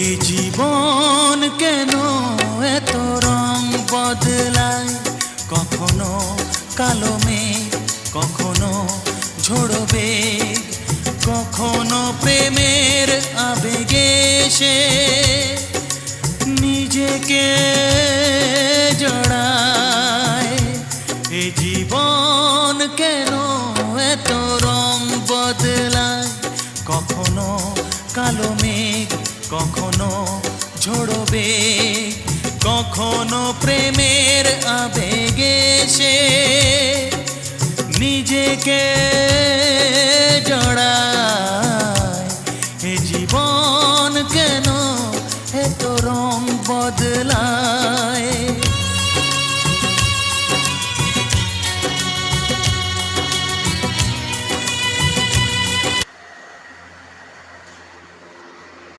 এই জীবন কেন এত রং বদলায়, কখনো কালো মেঘ, কখনো ঝোড়ো বেগ, কখনো প্রেমের আবেগে সে নিজেকে জড়ায়। এই জীবন কেন এত রং বদলায়, কখনো কালো মেঘ, কখনো ঝোড়ো বেগ, কখনো প্রেমের আবেগে সে নিজেকে জড়ায়।